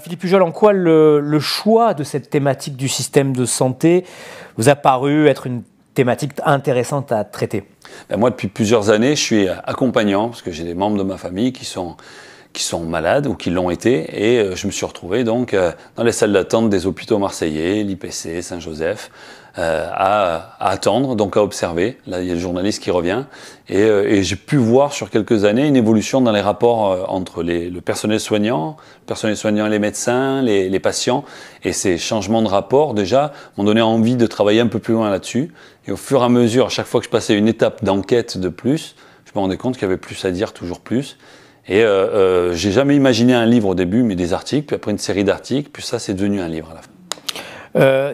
Philippe Pujol, en quoi le choix de cette thématique du système de santé vous a paru être une thématique intéressante à traiter? Moi, depuis plusieurs années, je suis accompagnant, parce que j'ai des membres de ma famille qui sont malades ou qui l'ont été, et je me suis retrouvé donc dans les salles d'attente des hôpitaux marseillais, l'IPC, Saint-Joseph, à attendre, donc à observer. Là, il y a le journaliste qui revient, et j'ai pu voir sur quelques années une évolution dans les rapports entre le personnel soignant et les médecins, les patients, et ces changements de rapport déjà m'ont donné envie de travailler un peu plus loin là-dessus. Et au fur et à mesure, à chaque fois que je passais une étape d'enquête de plus, je me rendais compte qu'il y avait plus à dire, toujours plus. Et j'ai jamais imaginé un livre au début, mais des articles, puis après une série d'articles, puis ça c'est devenu un livre à la fin.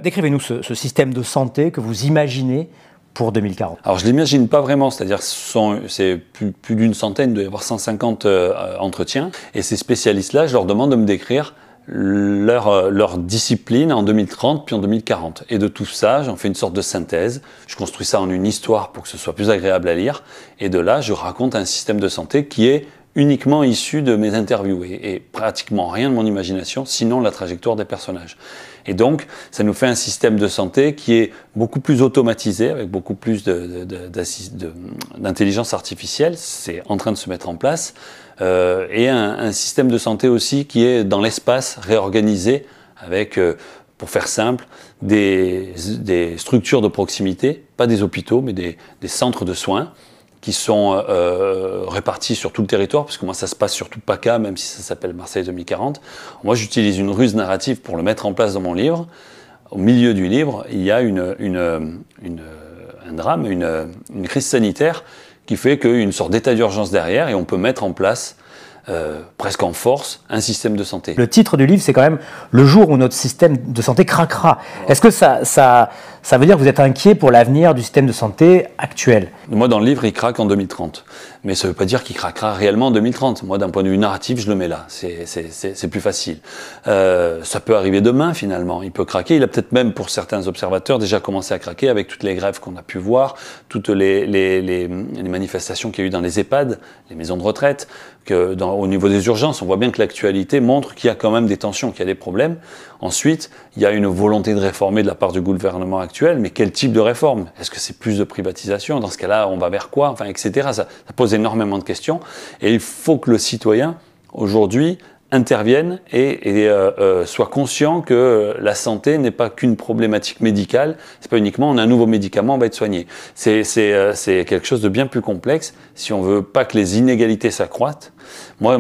Décrivez-nous ce système de santé que vous imaginez pour 2040. Alors je ne l'imagine pas vraiment, c'est-à-dire c'est plus d'une centaine, il doit y avoir 150 entretiens, et ces spécialistes-là, je leur demande de me décrire leur discipline en 2030 puis en 2040. Et de tout ça, j'en fais une sorte de synthèse. Je construis ça en une histoire pour que ce soit plus agréable à lire. Et de là, je raconte un système de santé qui est uniquement issu de mes interviews et pratiquement rien de mon imagination, sinon la trajectoire des personnages. Et donc, ça nous fait un système de santé qui est beaucoup plus automatisé, avec beaucoup plus d'intelligence artificielle. C'est en train de se mettre en place. Et un système de santé aussi qui est dans l'espace, réorganisé, avec, pour faire simple, des structures de proximité, pas des hôpitaux, mais des centres de soins, qui sont répartis sur tout le territoire, parce que moi ça se passe sur tout PACA, même si ça s'appelle Marseille 2040. Moi j'utilise une ruse narrative pour le mettre en place dans mon livre. Au milieu du livre, il y a un drame, une crise sanitaire qui fait qu'il y a une sorte d'état d'urgence derrière, et on peut mettre en place presque en force, un système de santé. Le titre du livre, c'est quand même « Le jour où notre système de santé craquera ». Est-ce que ça veut dire que vous êtes inquiet pour l'avenir du système de santé actuel? Moi, dans le livre, il craque en 2030. Mais ça ne veut pas dire qu'il craquera réellement en 2030. Moi, d'un point de vue narratif, je le mets là. C'est plus facile. Ça peut arriver demain, finalement. Il peut craquer. Il a peut-être même, pour certains observateurs, déjà commencé à craquer avec toutes les grèves qu'on a pu voir, toutes les manifestations qu'il y a eu dans les EHPAD, les maisons de retraite, au niveau des urgences. On voit bien que l'actualité montre qu'il y a quand même des tensions, qu'il y a des problèmes. Ensuite, il y a une volonté de réformer de la part du gouvernement actuel, mais quel type de réforme? Est-ce que c'est plus de privatisation? Dans ce cas-là, on va vers quoi? Enfin, etc. Ça pose énormément de questions. Et il faut que le citoyen, aujourd'hui, intervienne et soit conscient que la santé n'est pas qu'une problématique médicale. C'est pas uniquement on a un nouveau médicament, on va être soigné. C'est quelque chose de bien plus complexe. Si on veut pas que les inégalités s'accroissent, moi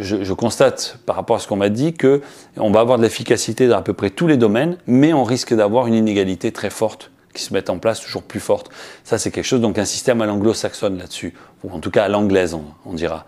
je constate par rapport à ce qu'on m'a dit que on va avoir de l'efficacité dans à peu près tous les domaines, mais on risque d'avoir une inégalité très forte qui se met en place, toujours plus forte. Ça, c'est quelque chose, donc un système à l'anglo-saxonne là-dessus, ou en tout cas à l'anglaise, on dira.